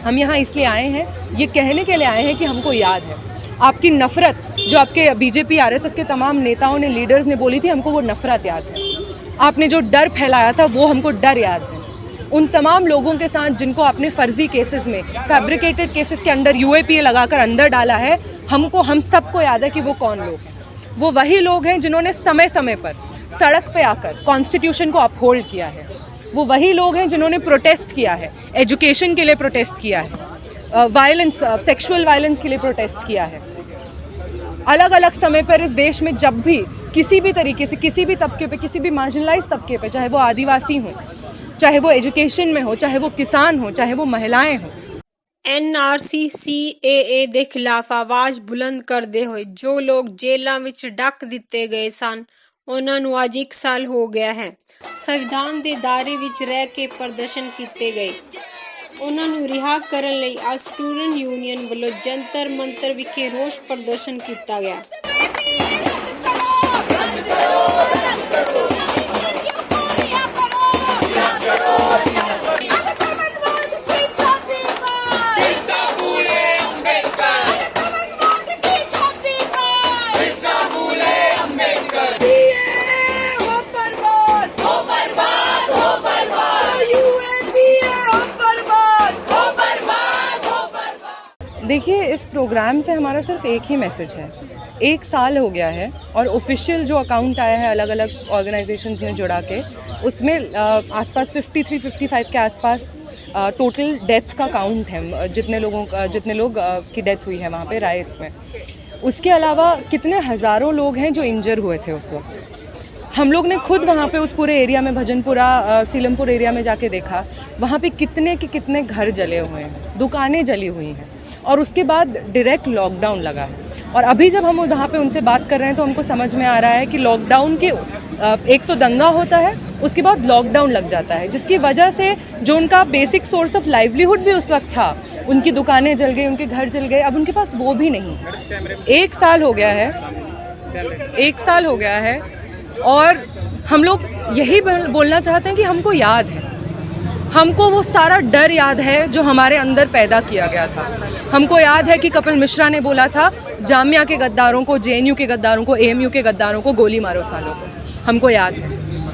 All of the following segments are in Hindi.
हम यहाँ इसलिए आए हैं, ये कहने के लिए आए हैं कि हमको याद है आपकी नफ़रत जो आपके बीजेपी आरएसएस के तमाम नेताओं ने, लीडर्स ने बोली थी, हमको वो नफ़रत याद है। आपने जो डर फैलाया था वो हमको डर याद है। उन तमाम लोगों के साथ जिनको आपने फर्जी केसेस में, फैब्रिकेटेड केसेस के अंडर यूएपीए लगाकर अंदर डाला है, हम सबको याद है कि वो कौन लोग हैं। वो वही लोग हैं जिन्होंने समय समय पर सड़क पे आकर कॉन्स्टिट्यूशन को अपहोल्ड किया है। वो वही लोग हैं जिन्होंने प्रोटेस्ट किया है, एजुकेशन के लिए प्रोटेस्ट किया है, वायलेंस, सेक्सुअल वायलेंस के लिए प्रोटेस्ट किया है। अलग अलग समय पर इस देश में जब भी किसी भी तरीके से, किसी भी तबके पे, किसी भी मार्जिनलाइज तबके पे, चाहे वो आदिवासी हो, चाहे वो एजुकेशन में हो, चाहे वो किसान हो, चाहे वो महिलाएं हो, ਐਨਆਰਸੀ ਸੀਏਏ ਦੇ ਖਿਲਾਫ ਆਵਾਜ਼ ਬੁਲੰਦ ਕਰਦੇ ਹੋਏ ਜੋ ਲੋਕ ਜੇਲ੍ਹਾਂ ਵਿੱਚ ਡੱਕ ਦਿੱਤੇ ਗਏ ਸਨ, ਉਹਨਾਂ ਨੂੰ ਅੱਜ 1 ਸਾਲ ਹੋ ਗਿਆ ਹੈ। ਸੰਵਿਧਾਨ ਦੇ ਦਾਇਰੇ ਵਿੱਚ ਰਹਿ ਕੇ ਪ੍ਰਦਰਸ਼ਨ ਕੀਤੇ ਗਏ, ਉਹਨਾਂ ਨੂੰ ਰਿਹਾ ਕਰਨ ਲਈ ਅੱਜ ਸਟੂਡੈਂਟ ਯੂਨੀਅਨ ਵੱਲੋਂ ਜੰਤਰ ਮੰਤਰ ਵਿਖੇ ਰੋਸ ਪ੍ਰਦਰਸ਼ਨ ਕੀਤਾ ਗਿਆ। देखिए, इस प्रोग्राम से हमारा सिर्फ एक ही मैसेज है। 1 साल हो गया है और ऑफिशियल जो अकाउंट आया है अलग अलग ऑर्गेनाइजेशंस ने जुड़ा के, उसमें आसपास 53-55 के आसपास टोटल डेथ का काउंट है, जितने लोग की डेथ हुई है वहाँ पे राइट्स में। उसके अलावा कितने हज़ारों लोग हैं जो इंजर हुए थे उस वक्त। हम लोग ने खुद वहाँ पे उस पूरे एरिया में, भजनपुरा, सीलमपुर एरिया में जाके देखा, वहाँ पे कितने के कितने घर जले हुए हैं, दुकानें जली हुई हैं, और उसके बाद डायरेक्ट लॉकडाउन लगा है। और अभी जब हम वहाँ पे उनसे बात कर रहे हैं तो हमको समझ में आ रहा है कि लॉकडाउन के एक तो दंगा होता है, उसके बाद लॉकडाउन लग जाता है, जिसकी वजह से जो उनका बेसिक सोर्स ऑफ लाइवलीहुड भी उस वक्त था, उनकी दुकानें जल गई, उनके घर जल गए, अब उनके पास वो भी नहीं है। 1 साल हो गया है, 1 साल हो गया है, और हम लोग यही बोलना चाहते हैं कि हमको याद है, हमको वो सारा डर याद है जो हमारे अंदर पैदा किया गया था। हमको याद है कि कपिल मिश्रा ने बोला था, जामिया के गद्दारों को, जेएनयू के गद्दारों को, एएमयू के गद्दारों को गोली मारो सालों को। हमको याद है,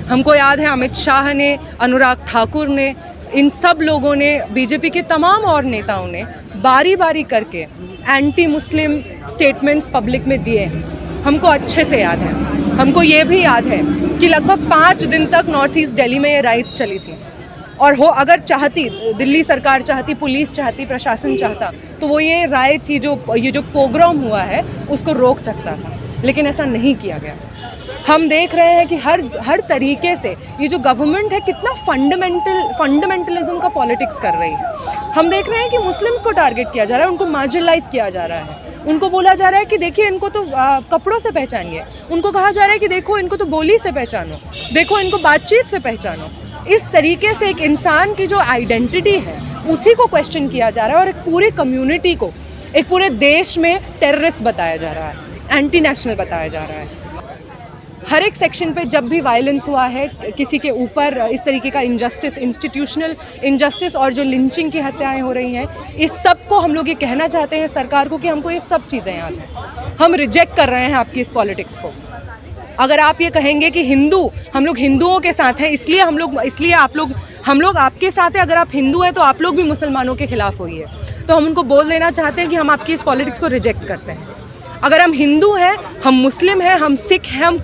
हमको याद है अमित शाह ने, अनुराग ठाकुर ने, इन सब लोगों ने, बीजेपी के तमाम और नेताओं ने बारी बारी करके एंटी मुस्लिम स्टेटमेंट्स पब्लिक में दिए हैं। हमको अच्छे से याद है। हमको ये भी याद है कि लगभग 5 दिन तक नॉर्थ ईस्ट दिल्ली में ये राइट्स चली थी, और अगर चाहती, दिल्ली सरकार चाहती, पुलिस चाहती, प्रशासन चाहता, तो वो ये राइट्स, ये जो पोग्राम हुआ है उसको रोक सकता था, लेकिन ऐसा नहीं किया गया। हम देख रहे हैं कि हर तरीके से ये जो गवर्नमेंट है कितना फंडामेंटलिज्म का पॉलिटिक्स कर रही है। हम देख रहे हैं कि मुस्लिम्स को टारगेट किया जा रहा है, उनको मार्जिनलाइज किया जा रहा है, उनको बोला जा रहा है कि देखिए इनको तो कपड़ों से पहचानिए, उनको कहा जा रहा है कि देखो इनको तो बोली से पहचानो, देखो इनको बातचीत से पहचानो। इस तरीके से एक इंसान की जो आइडेंटिटी है उसी को क्वेश्चन किया जा रहा है, और एक पूरी कम्युनिटी को, एक पूरे देश में टेररिस्ट बताया जा रहा है, एंटी नेशनल बताया जा रहा है। हर एक सेक्शन पे जब भी वायलेंस हुआ है किसी के ऊपर, इस तरीके का इनजस्टिस, इंस्टीट्यूशनल इनजस्टिस, और जो लिंचिंग की हत्याएं हो रही हैं, इस सब को हम लोग ये कहना चाहते हैं सरकार को कि हमको ये सब चीज़ें याद हैं। हम रिजेक्ट कर रहे हैं आपकी इस पॉलिटिक्स को। अगर आप ये कहेंगे कि हम लोग हिंदुओं के साथ हैं, इसलिए हम लोग आपके साथ हैं, अगर आप हिंदू हैं तो आप लोग भी मुसलमानों के खिलाफ हुई है, तो हम उनको बोल देना चाहते हैं कि हम आपकी इस पॉलिटिक्स को रिजेक्ट करते हैं। अगर हम हिंदू हैं, हम मुस्लिम हैं, हम सिख हैं, हम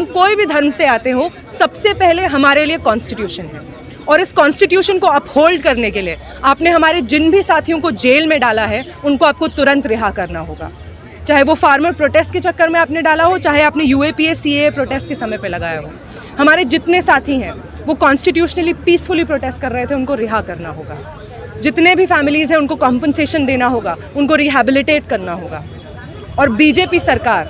कोई भी धर्म से आते हो, सबसे पहले हमारे लिए कॉन्स्टिट्यूशन है, और इस कॉन्स्टिट्यूशन को अपहोल्ड करने के लिए आपने हमारे जिन भी साथियों को जेल में डाला है उनको आपको तुरंत रिहा करना होगा। चाहे वो फार्मर प्रोटेस्ट के चक्कर में आपने डाला हो, चाहे आपने यूएपीए सीएए प्रोटेस्ट के समय पे लगाया हो। हमारे जितने साथी हैं वो कॉन्स्टिट्यूशनली पीसफुली प्रोटेस्ट कर रहे थे, उनको रिहा करना होगा। जितने भी फैमिलीज़ हैं उनको कॉम्पनसेशन देना होगा, उनको रिहेबिलिटेट करना होगा। और बीजेपी सरकार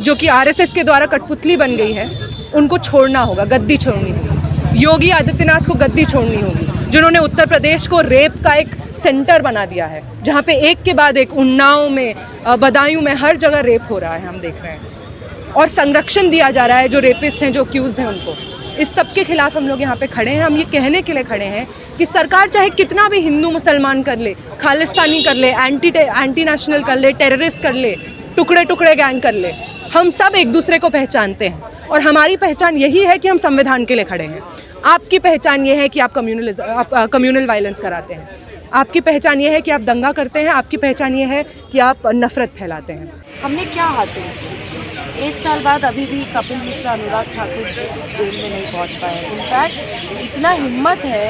जो कि आरएसएस के द्वारा कठपुतली बन गई है, उनको छोड़ना होगा, गद्दी छोड़नी होगी। योगी आदित्यनाथ को गद्दी छोड़नी होगी, जिन्होंने उत्तर प्रदेश को रेप का एक सेंटर बना दिया है, जहाँ पे एक के बाद एक, उन्नाव में, बदायूं में, हर जगह रेप हो रहा है, हम देख रहे हैं। और संरक्षण दिया जा रहा है जो रेपिस्ट हैं, जो अक्यूज हैं उनको। इस सब के खिलाफ हम लोग यहाँ पे खड़े हैं। हम ये कहने के लिए खड़े हैं कि सरकार चाहे कितना भी हिंदू मुसलमान कर ले, खालिस्तानी कर ले, एंटी नेशनल कर ले, टेररिस्ट कर ले, टुकड़े टुकड़े गैंग कर ले, हम सब एक दूसरे को पहचानते हैं और हमारी पहचान यही है कि हम संविधान के लिए खड़े हैं। आपकी पहचान ये है कि आप कम्युनल वायलेंस कराते हैं, आपकी पहचान ये है कि आप दंगा करते हैं, आपकी पहचान ये है कि आप नफरत फैलाते हैं। हमने क्या हासिल किया? 1 साल बाद अभी भी कपिल मिश्रा, अनुराग ठाकुर जेल में नहीं पहुंच पाए। इनफैक्ट इतना हिम्मत है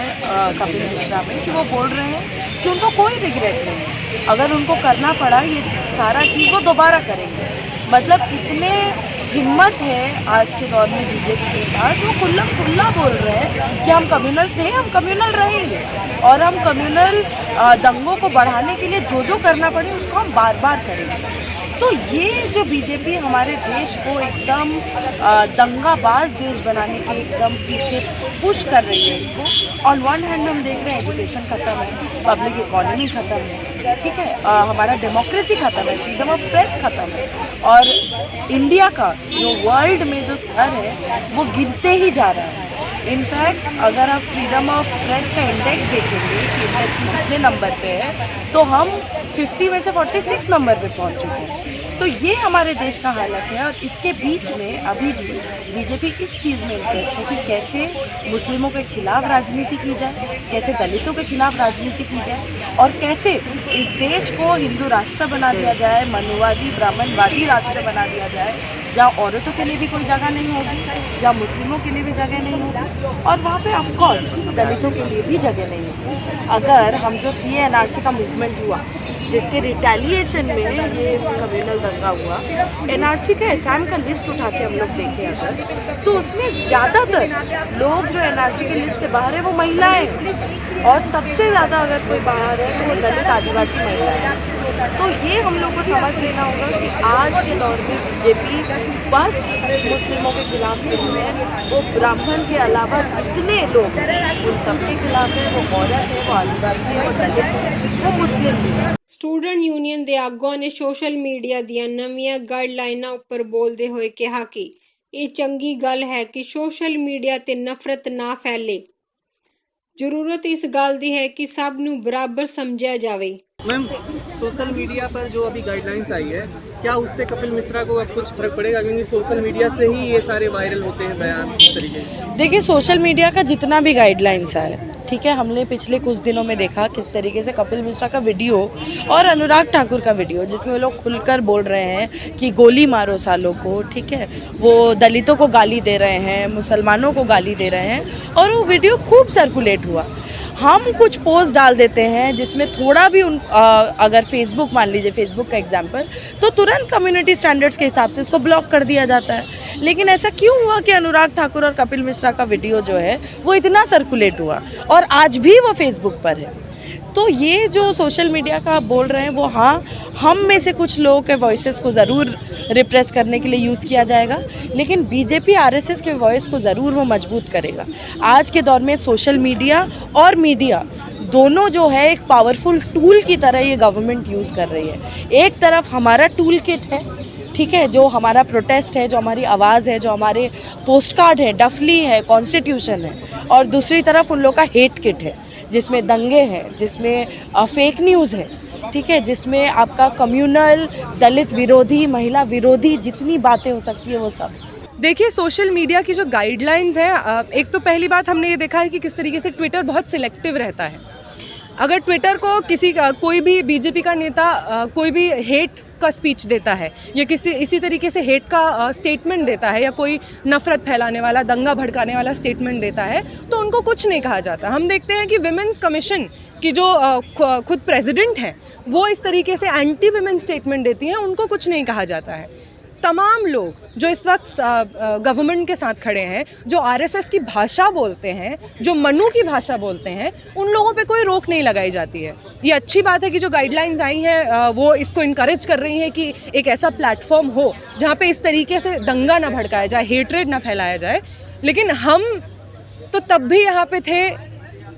कपिल मिश्रा में कि वो बोल रहे हैं कि उनको कोई रिग्रेट नहीं है, अगर उनको करना पड़ा ये सारा चीज़ वो दोबारा करेंगे। मतलब इतने हिम्मत है आज के दौर में बीजेपी के पास, वो खुल्ला बोल रहे हैं कि हम कम्युनल थे, हम कम्युनल रहेंगे और हम कम्युनल दंगों को बढ़ाने के लिए जो करना पड़े उसको हम बार बार करेंगे। तो ये जो बीजेपी हमारे देश को एकदम दंगाबाज देश बनाने के एकदम पीछे पुश कर रही है इसको। ऑन वन हैंड हम देख रहे हैं एजुकेशन ख़त्म है, पब्लिक इकोनॉमी ख़त्म है, ठीक है, हमारा डेमोक्रेसी ख़त्म है, फ्रीडम ऑफ प्रेस ख़त्म है और इंडिया का जो वर्ल्ड में जो स्तर है वो गिरते ही जा रहा है। इनफैक्ट अगर आप फ्रीडम ऑफ प्रेस का इंडेक्स देखेंगे कि इंडेक्स में कितने नंबर पे है, तो हम 50 में से 46 नंबर पे पहुंच चुके हैं। तो ये हमारे देश का हालत है और इसके बीच में अभी भी बीजेपी इस चीज़ में इंटरेस्ट है कि कैसे मुस्लिमों के खिलाफ राजनीति की जाए, कैसे दलितों के खिलाफ राजनीति की जाए और कैसे इस देश को हिंदू राष्ट्र बना दिया जाए, मनुवादी ब्राह्मणवादी राष्ट्र बना दिया जाए, जहाँ औरतों के लिए भी कोई जगह नहीं होगी, जहाँ मुस्लिमों के लिए भी जगह नहीं होगी और वहाँ पे ऑफकोर्स दलितों के लिए भी जगह नहीं होगी। अगर हम जो CA/NRC का मूवमेंट हुआ जिसके रिटेलिएशन में ये कम्युनल दंगा हुआ, NRC का एहसान का लिस्ट उठा के हम लोग देखें अगर, तो उसमें ज़्यादातर लोग जो NRC के लिस्ट से बाहर है वो महिलाएं हैं और सबसे ज़्यादा अगर कोई बाहर है तो वो दलित आदिवासी महिलाएं हैं। तो ये हम लोग को समझ लेना होगा कि आज के दौर में बीजेपी बस मुस्लिमों के खिलाफ नहीं है, वो ब्राह्मण के अलावा जितने लोग हैं उन सबके खिलाफ है। वो औरत है, वो आदिवासी है, वो दलित है, वो मुस्लिम भी है। ਸਟੂਡੈਂਟ ਯੂਨੀਅਨ ਦੇ ਆਗੂਆਂ ਨੇ ਸੋਸ਼ਲ ਮੀਡੀਆ ਦੀਆਂ ਨਵੀਆਂ ਗਾਈਡਲਾਈਨਾਂ ਉੱਪਰ ਬੋਲਦੇ ਹੋਏ ਕਿਹਾ ਕਿ ਇਹ ਚੰਗੀ ਗੱਲ ਹੈ ਕਿ ਸੋਸ਼ਲ ਮੀਡੀਆ ਤੇ ਨਫ਼ਰਤ ਨਾ ਫੈਲੇ। ਜ਼ਰੂਰਤ ਇਸ ਗੱਲ ਦੀ ਹੈ ਕਿ ਸਭ ਨੂੰ ਬਰਾਬਰ ਸਮਝਿਆ ਜਾਵੇ। मैम, सोशल मीडिया पर जो अभी गाइडलाइंस आई है, क्या उससे कपिल मिश्रा को अब कुछ फर्क पड़ेगा? क्योंकि सोशल मीडिया से ही ये सारे वायरल होते हैं बयान इस तरीके से। देखिए, सोशल मीडिया का जितना भी गाइडलाइंस आए, ठीक है, हमने पिछले कुछ दिनों में देखा किस तरीके से कपिल मिश्रा का वीडियो और अनुराग ठाकुर का वीडियो जिसमें वो लोग खुलकर बोल रहे हैं कि गोली मारो सालों को, ठीक है, वो दलितों को गाली दे रहे हैं, मुसलमानों को गाली दे रहे हैं और वो वीडियो खूब सर्कुलेट हुआ। हम कुछ पोस्ट डाल देते हैं जिसमें थोड़ा भी अगर फेसबुक, मान लीजिए फेसबुक का एग्जांपल, तो तुरंत कम्युनिटी स्टैंडर्ड्स के हिसाब से उसको ब्लॉक कर दिया जाता है। लेकिन ऐसा क्यों हुआ कि अनुराग ठाकुर और कपिल मिश्रा का वीडियो जो है वो इतना सर्कुलेट हुआ और आज भी वो फेसबुक पर है? तो ये जो सोशल मीडिया का बोल रहे हैं वो, हाँ, हम में से कुछ लोगों के वॉइसेस को ज़रूर रिप्रेस करने के लिए यूज़ किया जाएगा, लेकिन बीजेपी RSS के वॉइस को ज़रूर वो मजबूत करेगा। आज के दौर में सोशल मीडिया और मीडिया दोनों जो है एक पावरफुल टूल की तरह ये गवर्नमेंट यूज़ कर रही है। एक तरफ हमारा टूल किट है, ठीक है, जो हमारा प्रोटेस्ट है, जो हमारी आवाज़ है, जो हमारे पोस्ट कार्ड है, डफली है, कॉन्स्टिट्यूशन है, और दूसरी तरफ उन लोग का हेट किट है जिसमें दंगे हैं, जिसमें फेक न्यूज़ है, ठीक है, जिसमें आपका कम्युनल, दलित विरोधी, महिला विरोधी जितनी बातें हो सकती है वो सब। देखिए, सोशल मीडिया की जो गाइडलाइंस है, एक तो पहली बात हमने ये देखा है कि किस तरीके से ट्विटर बहुत सिलेक्टिव रहता है। अगर ट्विटर को कोई भी बीजेपी का नेता कोई भी हेट का स्पीच देता है या इसी तरीके से हेट का स्टेटमेंट देता है या कोई नफ़रत फैलाने वाला, दंगा भड़काने वाला स्टेटमेंट देता है, तो उनको कुछ नहीं कहा जाता। हम देखते हैं कि विमेंस कमीशन की जो खुद प्रेसिडेंट हैं वो इस तरीके से एंटी विमेन स्टेटमेंट देती हैं, उनको कुछ नहीं कहा जाता है। तमाम लोग जो इस वक्त गवर्नमेंट के साथ खड़े हैं, जो RSS की भाषा बोलते हैं, जो मनु की भाषा बोलते हैं, उन लोगों पे कोई रोक नहीं लगाई जाती है। ये अच्छी बात है कि जो गाइडलाइंस आई हैं वो इसको इनकरेज कर रही हैं कि एक ऐसा प्लेटफॉर्म हो जहाँ पे इस तरीके से दंगा ना भड़काया जाए, हेट्रेड ना फैलाया जाए। लेकिन हम तो तब भी यहाँ पे थे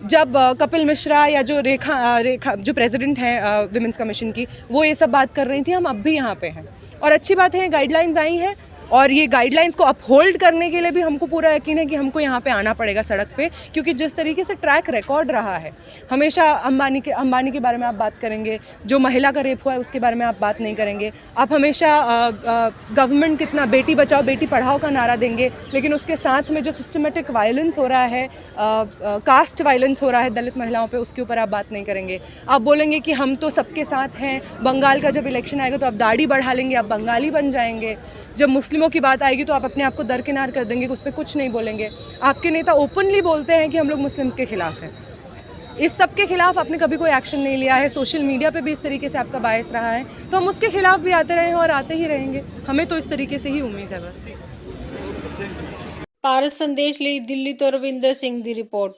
जब कपिल मिश्रा या जो रेखा जो प्रेसिडेंट हैं विमेंस कमीशन की, वो ये सब बात कर रही थी। हम अब भी यहाँ पे हैं और अच्छी बात है गाइडलाइंस आई हैं। और ये गाइडलाइंस को अपहोल्ड करने के लिए भी हमको पूरा यकीन है कि हमको यहाँ पे आना पड़ेगा सड़क पे, क्योंकि जिस तरीके से ट्रैक रिकॉर्ड रहा है, हमेशा अंबानी के बारे में आप बात करेंगे, जो महिला का रेप हुआ है उसके बारे में आप बात नहीं करेंगे, आप हमेशा गवर्नमेंट कितना बेटी बचाओ बेटी पढ़ाओ का नारा देंगे, लेकिन उसके साथ में जो सिस्टमेटिक वायलेंस हो रहा है, कास्ट वायलेंस हो रहा है दलित महिलाओं पे, उसके ऊपर आप बात नहीं करेंगे। आप बोलेंगे कि हम तो सबके साथ हैं, बंगाल का जब इलेक्शन आएगा तो आप दाढ़ी बढ़ा लेंगे, आप बंगाली बन जाएंगे, जब मुस्लिमों की बात आएगी तो आप अपने आप को दरकिनार कर देंगे, उस पर कुछ नहीं बोलेंगे। आपके नेता ओपनली बोलते हैं कि हम लोग मुस्लिम्स के खिलाफ हैं। इस सब के खिलाफ आपने कभी कोई एक्शन नहीं लिया है। सोशल मीडिया पे भी इस तरीके से आपका बायस रहा है, तो हम उसके खिलाफ भी आते रहे हैं और आते ही रहेंगे। हमें तो इस तरीके से ही उम्मीद है बस। ਭਾਰਤ ਸੰਦੇਸ਼ ਲਈ ਦਿੱਲੀ ਤੋਂ ਰਵਿੰਦਰ ਸਿੰਘ ਦੀ ਰਿਪੋर्ट।